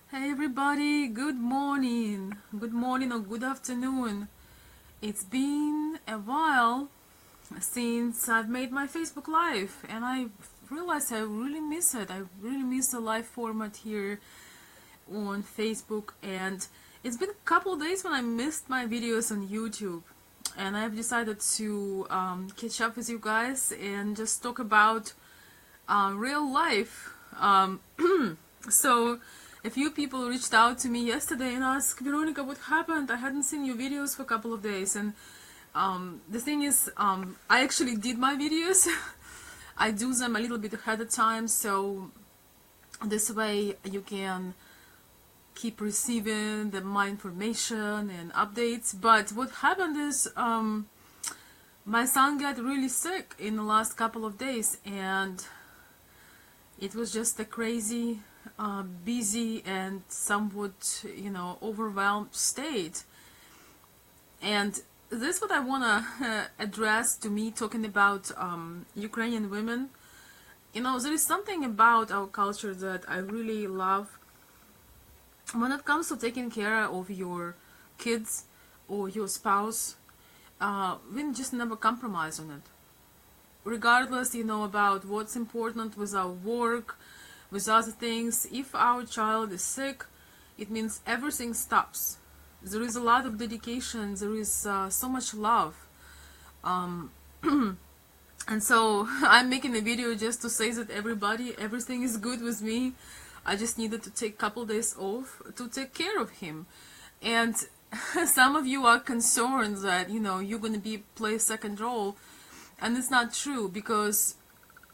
Hey everybody, good morning. Good morning or good afternoon. It's been a while since I've made my Facebook Live and I realized I really miss it. I really miss the live format here on Facebook, and it's been a couple of days when I missed my videos on YouTube, and I've decided to catch up with you guys and just talk about real life. So a few people reached out to me yesterday and asked, Veronika, what happened? I hadn't seen your videos for a couple of days. And the thing is, I actually did my videos. I do them a little bit ahead of time, so this way you can keep receiving my information and updates. But what happened is, my son got really sick in the last couple of days, and it was just a crazy, busy and somewhat, overwhelmed state. And this is what I want to address to me talking about Ukrainian women. There is something about our culture that I really love when it comes to taking care of your kids or your spouse. We just never compromise on it. Regardless, about what's important with our work, with other things. If our child is sick, it means everything stops. There is a lot of dedication, there is so much love. And so I'm making a video just to say that everything is good with me. I just needed to take a couple days off to take care of him. And some of you are concerned that, you're going to play second role. And it's not true, because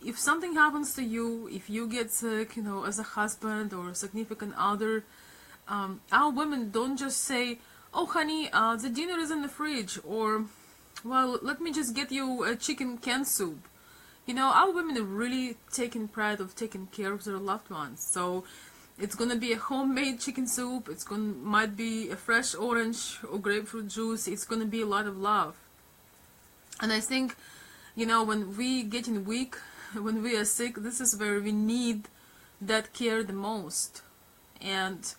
if something happens to you, if you get sick, as a husband or a significant other, our women don't just say, oh honey, the dinner is in the fridge, or, well, let me just get you a chicken canned soup. Our women are really taking pride of taking care of their loved ones. So it's gonna be a homemade chicken soup, might be a fresh orange or grapefruit juice, it's gonna be a lot of love. And I think, when we getting weak, when we are sick, this is where we need that care the most. And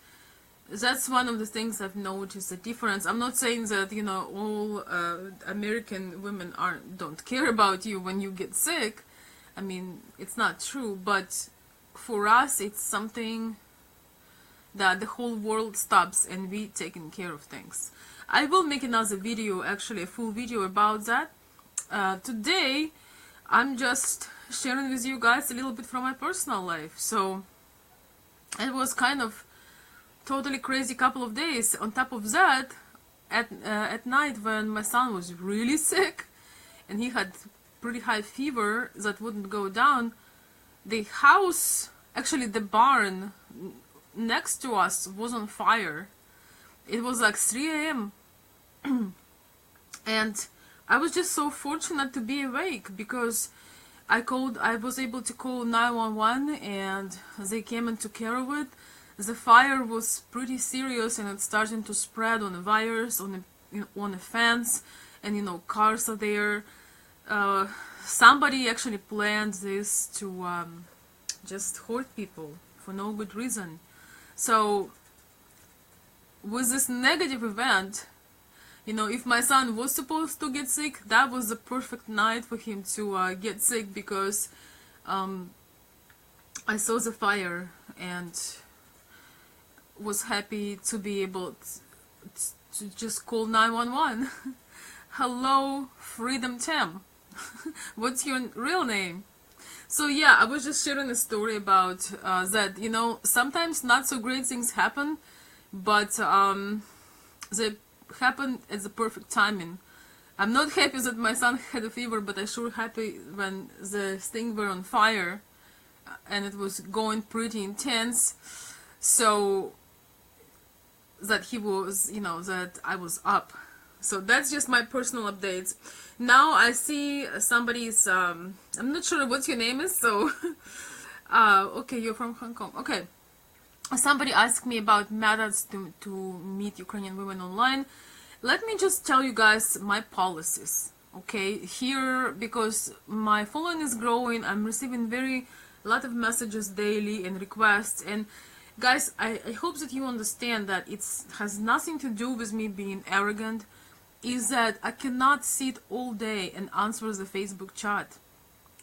that's one of the things I've noticed, the difference. I'm not saying that, all American women don't care about you when you get sick. I mean, it's not true, but for us, it's something that the whole world stops and we taking care of things. I will make another video, actually a full video about that. Today I'm just sharing with you guys a little bit from my personal life. So it was kind of totally crazy couple of days. On top of that, at night when my son was really sick and he had pretty high fever that wouldn't go down, the house, actually the barn next to us, was on fire. It was like 3 a.m. and I was just so fortunate to be awake, because I was able to call 911 and they came and took care of it. The fire was pretty serious and it's starting to spread on the wires, on the fence, and cars are there. Somebody actually planned this to just hurt people for no good reason. So with this negative event, if my son was supposed to get sick, that was the perfect night for him to get sick, because I saw the fire and was happy to be able to just call 911. Hello, Freedom Tem. What's your real name? So yeah, I was just sharing a story about that, sometimes not so great things happen, but they happened at the perfect timing. I'm not happy that my son had a fever, but I'm sure happy when the thing were on fire and it was going pretty intense, so that he was, that I was up. So that's just my personal updates. Now I see somebody's, I'm not sure what your name is, so okay, you're from Hong Kong. Okay. Somebody asked me about methods to meet Ukrainian women online. Let me just tell you guys my policies, okay? Here, because my following is growing, I'm receiving a lot of messages daily and requests, and Guys, I hope that you understand that it has nothing to do with me being arrogant. Is that I cannot sit all day and answer the Facebook chat,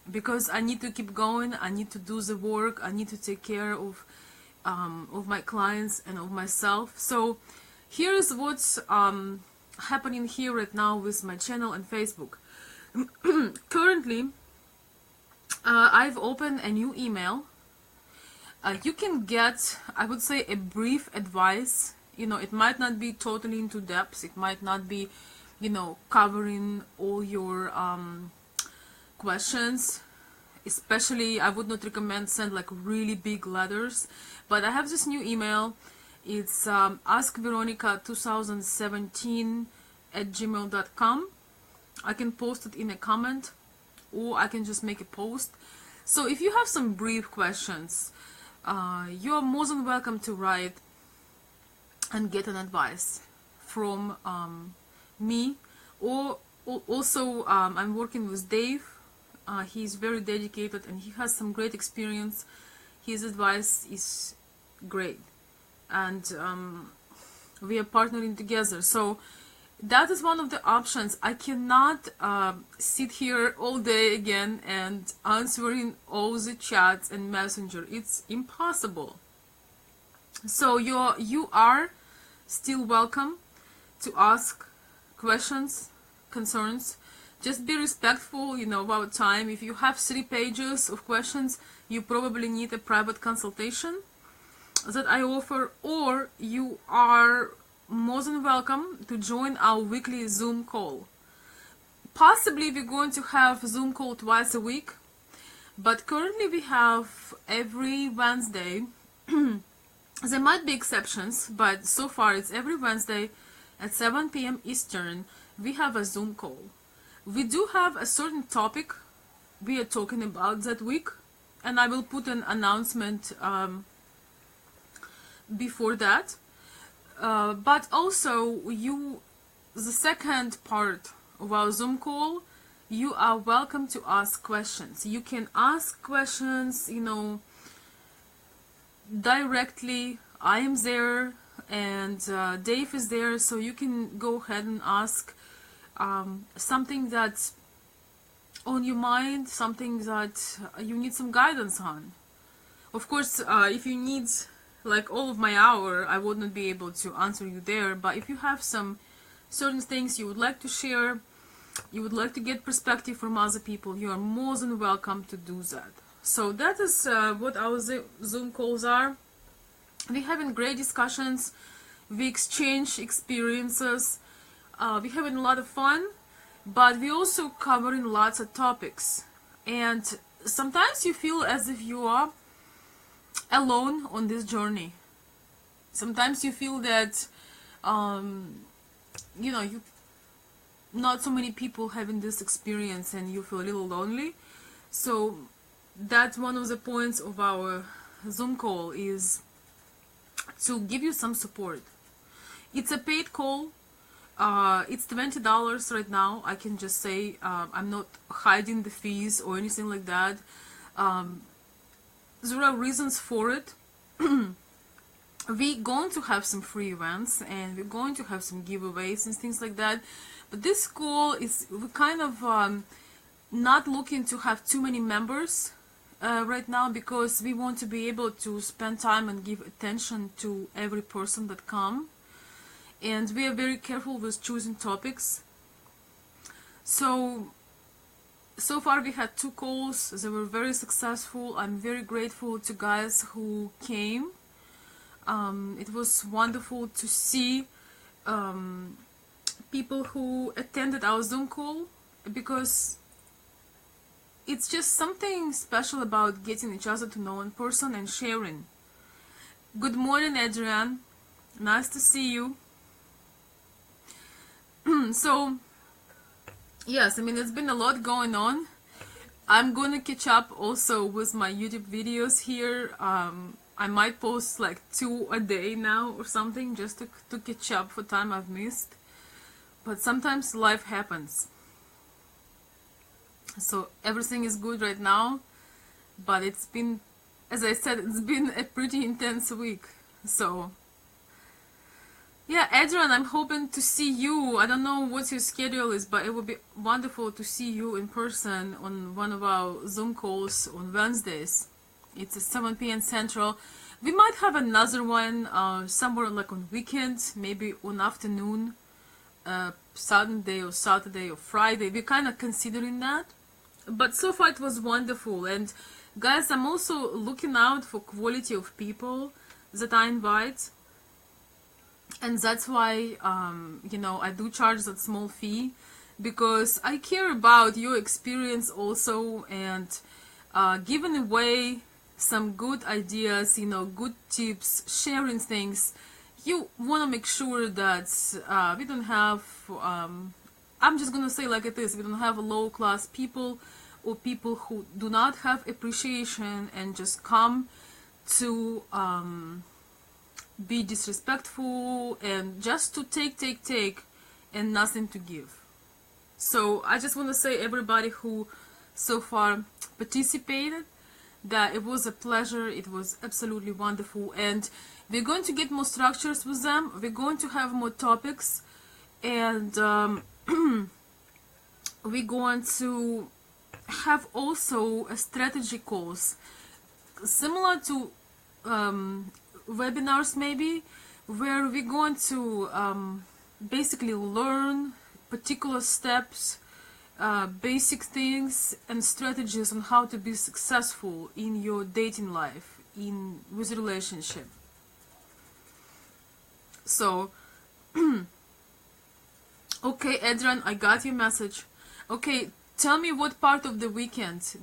because I need to keep going. I need to do the work. I need to take care of my clients and of myself. So here's what's happening here right now with my channel and Facebook. Currently, I've opened a new email. You can get, I would say, a brief advice. You know, it might not be totally into depth. It might not be, you know, covering all your questions. Especially, I would not recommend send like really big letters. But I have this new email. It's askveronika2017@gmail.com. I can post it in a comment, or I can just make a post. So if you have some brief questions, you're more than welcome to write and get an advice from me. Or also, I'm working with Dave. He's very dedicated and he has some great experience. His advice is great, and we are partnering together. So that is one of the options. I cannot sit here all day again and answering all the chats and messenger. It's impossible. So you are still welcome to ask questions, concerns. Just be respectful, you know, of our time. If you have 3 pages of questions, you probably need a private consultation that I offer, or you are more than welcome to join our weekly Zoom call. Possibly we're going to have Zoom call twice a week, but currently we have every Wednesday. There might be exceptions, but so far it's every Wednesday at 7 p.m. Eastern. We have a Zoom call. We do have a certain topic we are talking about that week, and I will put an announcement before that. But also, the second part of our Zoom call, you are welcome to ask questions. You can ask questions, you know, directly. I am there, and Dave is there, so you can go ahead and ask something that's on your mind, something that you need some guidance on. Of course, if you need like all of my hour, I would not be able to answer you there, but if you have some certain things you would like to share, you would like to get perspective from other people, you are more than welcome to do that. So that is what our Zoom calls are. We're having great discussions, we exchange experiences, we're having a lot of fun, but we're also covering lots of topics. And sometimes you feel as if you are alone on this journey. Sometimes you feel that you know, not so many people having this experience and you feel a little lonely. So that's one of the points of our Zoom call, is to give you some support. It's a paid call. It's $20 right now. I can just say I'm not hiding the fees or anything like that. There are reasons for it. We're going to have some free events and we're going to have some giveaways and things like that. But this call is, we're kind of not looking to have too many members right now, because we want to be able to spend time and give attention to every person that come. And we are very careful with choosing topics. So far we had 2 calls. They were very successful. I'm very grateful to guys who came. It was wonderful to see people who attended our Zoom call, because it's just something special about getting each other to know in person and sharing. Good morning, Adrian. Nice to see you. So yes, I mean, there's been a lot going on. I'm gonna catch up also with my YouTube videos here. I might post like 2 a day now or something, just to catch up for time I've missed. But sometimes life happens. So everything is good right now, but it's been as I said, it's been a pretty intense week. So yeah, Adrian, I'm hoping to see you. I don't know what your schedule is, but it would be wonderful to see you in person on one of our Zoom calls on Wednesdays. It's at 7 p.m. Central. We might have another one somewhere like on weekends, maybe on afternoon, Sunday or Saturday or Friday. We're kind of considering that. But so far it was wonderful. And guys, I'm also looking out for quality of people that I invite. And that's why, you know, I do charge that small fee, because I care about your experience also, and giving away some good ideas, you know, good tips, sharing things. You want to make sure that we don't have, I'm just going to say like it is, we don't have low-class people or people who do not have appreciation and just come to be disrespectful and just to take and nothing to give. So I just want to say everybody who so far participated, that it was a pleasure, it was absolutely wonderful, and we're going to get more structures with them, we're going to have more topics, and we're going to have also a strategy calls similar to webinars maybe, where we're going to basically learn particular steps, basic things and strategies on how to be successful in your dating life, with relationship. So okay, Adrian, I got your message. Okay, tell me what part of the weekend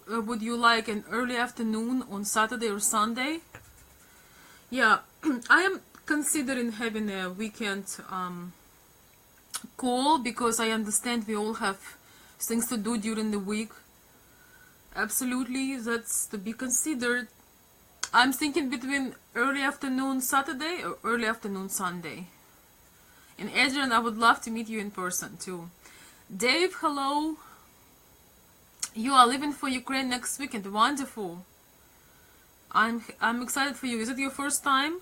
would you like, an early afternoon on Saturday or Sunday? Yeah, I am considering having a weekend call, because I understand we all have things to do during the week. Absolutely, that's to be considered. I'm thinking between early afternoon Saturday or early afternoon Sunday. And Adrian, I would love to meet you in person too. Dave, hello. You are leaving for Ukraine next weekend. Wonderful. I'm excited for you. Is it your first time?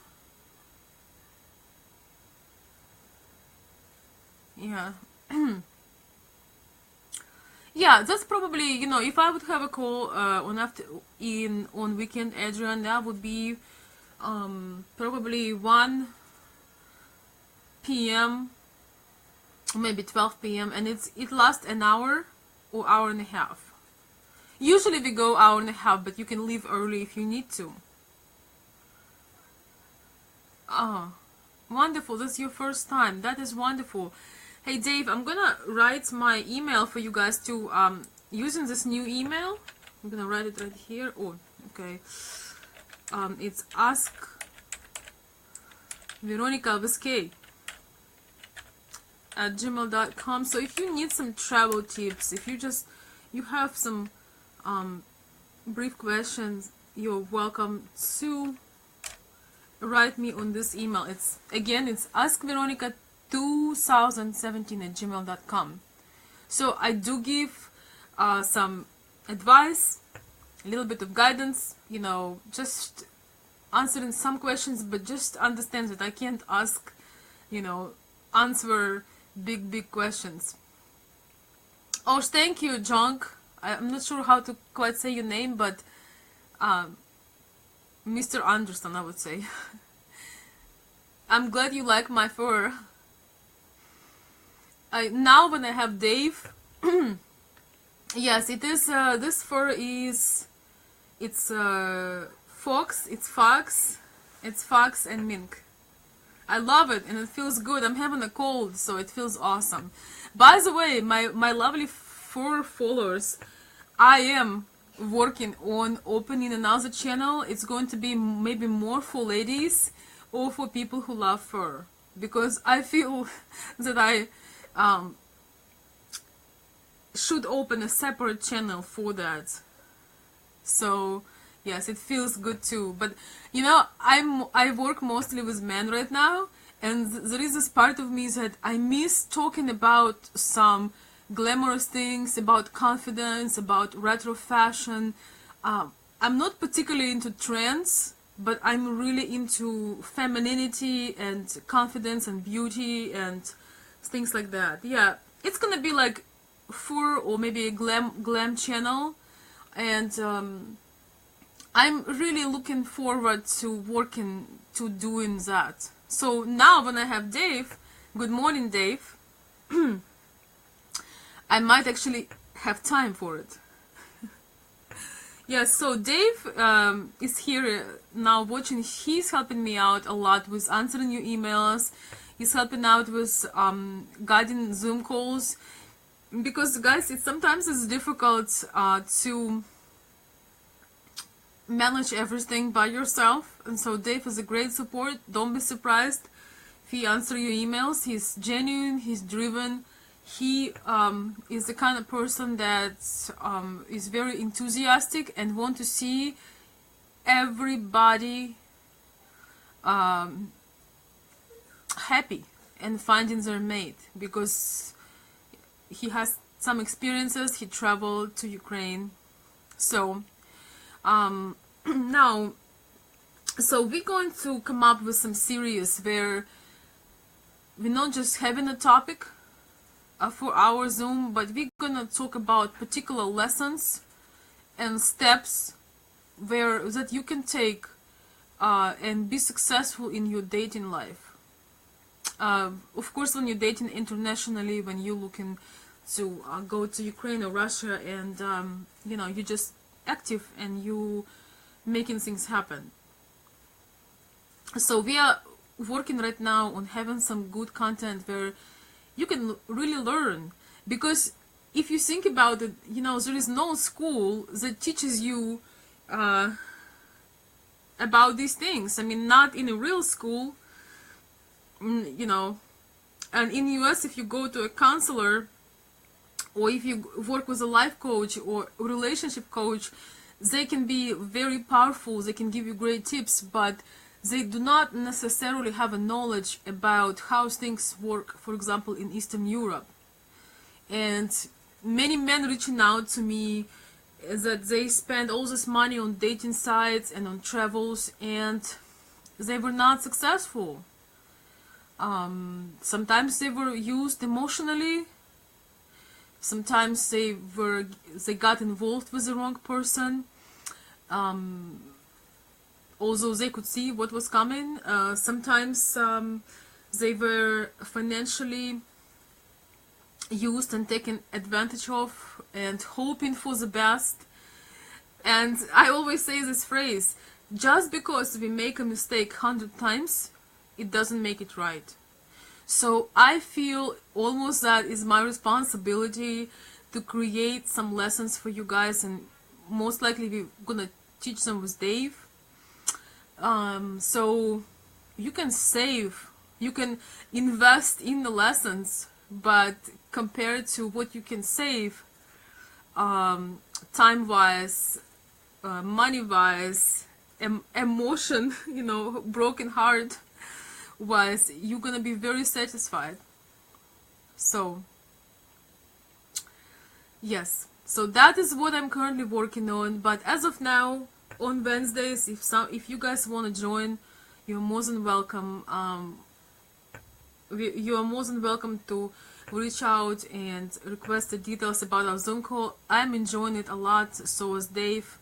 Yeah. Yeah, that's probably, you know, if I would have a call on weekend, Adrian, that would be probably 1 p.m. maybe 12 p.m. and it lasts an hour or hour and a half. Usually we go hour and a half, but you can leave early if you need to. Oh, wonderful. That's your first time. That is wonderful. Hey Dave, I'm gonna write my email for you guys to using this new email. I'm gonna write it right here. Oh, okay. It's ask Veronika with K at gmail.com. So if you need some travel tips, if you have some brief questions, you're welcome to write me on this email. It's askveronika2017@gmail.com. So I do give some advice, a little bit of guidance, you know, just answering some questions, but just understand that I can't answer big questions. Oh, thank you, Junk. I'm not sure how to quite say your name, but Mr. Anderson, I would say. I'm glad you like my fur. Now when I have Dave, yes, it is. This fur is, it's fox and mink. I love it and it feels good. I'm having a cold, so it feels awesome. By the way, my lovely fur followers, I am working on opening another channel. It's going to be maybe more for ladies or for people who love fur, because I feel that I should open a separate channel for that. So yes, it feels good too. But you know, I work mostly with men right now, and there is this part of me that I miss talking about some glamorous things, about confidence, about retro fashion. I'm not particularly into trends, but I'm really into femininity and confidence and beauty and things like that. Yeah, it's gonna be like fur or maybe a glam channel, and I'm really looking forward to working to doing that. So now when I have Dave, good morning Dave, I might actually have time for it. Yeah, so Dave is here now watching. He's helping me out a lot with answering your emails. He's helping out with guiding Zoom calls, because guys, sometimes it's difficult to manage everything by yourself, and so Dave is a great support. Don't be surprised if he answers your emails. He's genuine, he's driven. He is the kind of person that is very enthusiastic and want to see everybody happy and finding their mate, because he has some experiences. He traveled to Ukraine. So now, so we're going to come up with some series where we're not just having a topic for our Zoom, but we're gonna talk about particular lessons and steps that you can take and be successful in your dating life. Of course, when you're dating internationally, when you're looking to go to Ukraine or Russia, and you know, you're just active and you making things happen. So we are working right now on having some good content where you can really learn, because if you think about it, you know, there is no school that teaches you about these things. I mean, not in a real school, you know. And in the US, if you go to a counselor, or if you work with a life coach or relationship coach, they can be very powerful. They can give you great tips, but they do not necessarily have a knowledge about how things work, for example, in Eastern Europe. And many men reaching out to me that they spend all this money on dating sites and on travels, and they were not successful. Sometimes they were used emotionally. Sometimes they got involved with the wrong person. Although they could see what was coming, sometimes they were financially used and taken advantage of, and hoping for the best. And I always say this phrase: just because we make a mistake 100 times, it doesn't make it right. So I feel almost that is my responsibility to create some lessons for you guys, and most likely we're gonna teach them with Dave. So you can save, you can invest in the lessons, but compared to what you can save, time-wise, money-wise, emotion, you know, broken heart-wise, you're gonna be very satisfied. So yes, so that is what I'm currently working on. But as of now, on Wednesdays, if you guys want to join, you're more than welcome. You are more than welcome to reach out and request the details about our Zoom call. I'm enjoying it a lot, so is Dave.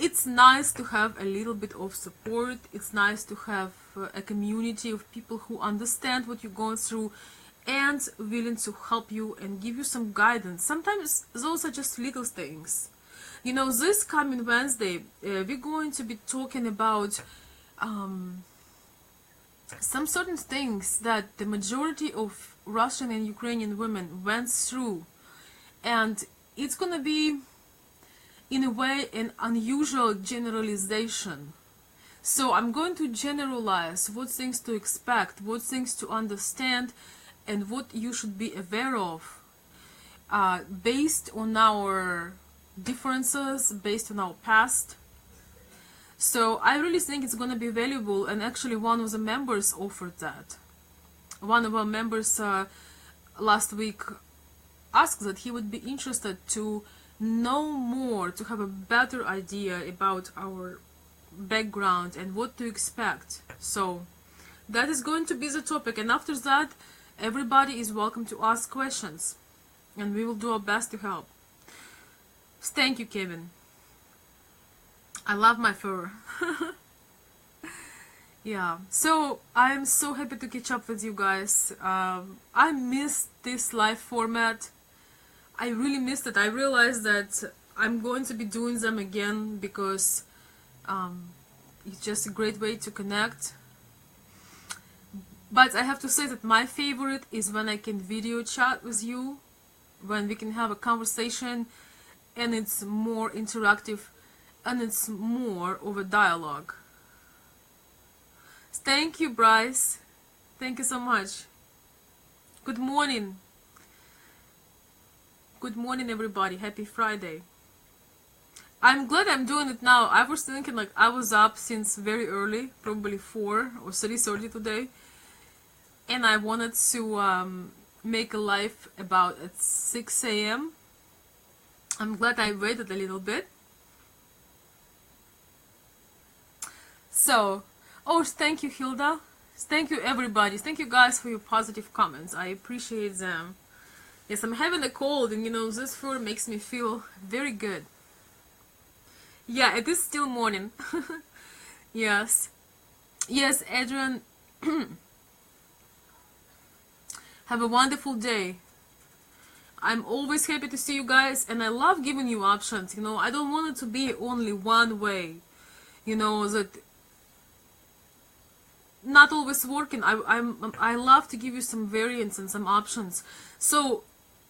It's nice to have a little bit of support. It's nice to have a community of people who understand what you're going through and willing to help you and give you some guidance. Sometimes those are just little things. You know, this coming Wednesday, we're going to be talking about some certain things that the majority of Russian and Ukrainian women went through. And it's going to be, in a way, an unusual generalization. So I'm going to generalize what things to expect, what things to understand, and what you should be aware of, based on our differences, based on our past. So I really think it's going to be valuable, and actually one of the members offered that. One of our members last week asked that he would be interested to know more, to have a better idea about our background and what to expect. So that is going to be the topic, and after that everybody is welcome to ask questions and we will do our best to help. Thank you, Kevin. I love my fur. Yeah, so I'm so happy to catch up with you guys. I missed this live format. I really missed it. I realized that I'm going to be doing them again because it's just a great way to connect. But I have to say that my favorite is when I can video chat with you, when we can have a conversation and it's more interactive and it's more of a dialogue. Thank you, Bryce. Thank you so much. Good morning. Good morning, everybody. Happy Friday. I'm glad I'm doing it now. I was thinking like I was up since very early, probably 4 or 3:30 today, and I wanted to make a live about at 6 a.m. I'm glad I waited a little bit. So, oh, thank you, Hilda. Thank you, everybody. Thank you guys for your positive comments. I appreciate them. Yes, I'm having a cold, and you know, this food makes me feel very good. Yeah, it is still morning. Yes. Yes, Adrian. Have a wonderful day. I'm always happy to see you guys, and I love giving you options. You know, I don't want it to be only one way. You know, that not always working. I love to give you some variants and some options. So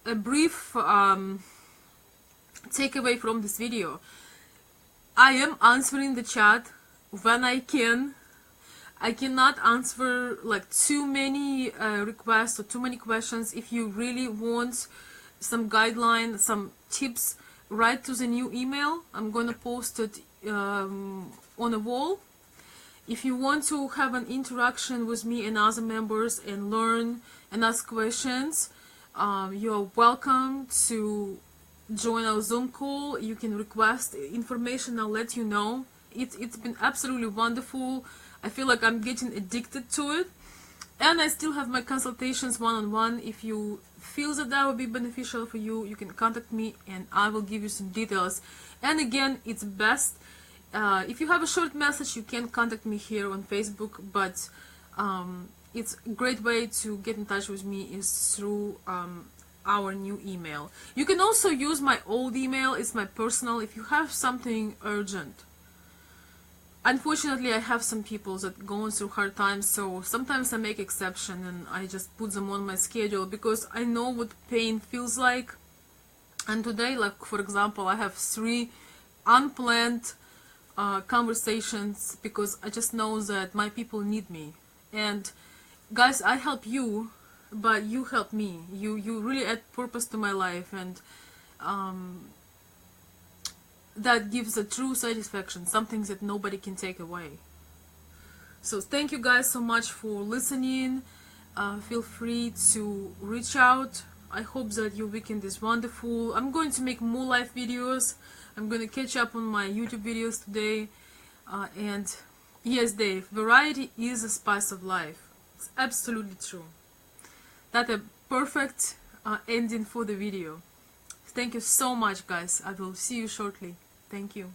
a brief takeaway from this video. I am answering the chat when I can. I cannot answer like too many requests or too many questions. If you really want some guidelines, some tips, write to the new email. I'm gonna post it on a wall. If you want to have an interaction with me and other members and learn and ask questions, you're welcome to join our Zoom call. You can request information, I'll let you know. It's been absolutely wonderful. I feel like I'm getting addicted to it. And I still have my consultations one-on-one. If you feel that that would be beneficial for you, you can contact me and I will give you some details. And again, it's best if you have a short message, you can contact me here on Facebook, but it's a great way to get in touch with me is through our new email. You can also use my old email. It's my personal if you have something urgent. Unfortunately, I have some people that going through hard times, so sometimes I make exception and I just put them on my schedule because I know what pain feels like. And today, like for example, I have 3 unplanned conversations because I just know that my people need me. And guys, I help you, but you help me. You really add purpose to my life, and that gives a true satisfaction, something that nobody can take away. So thank you guys so much for listening. Feel free to reach out. I hope that your weekend is wonderful. I'm going to make more live videos. I'm going to catch up on my YouTube videos today. And yes, Dave, variety is a spice of life. It's absolutely true. That's a perfect ending for the video. Thank you so much, guys. I will see you shortly. Thank you.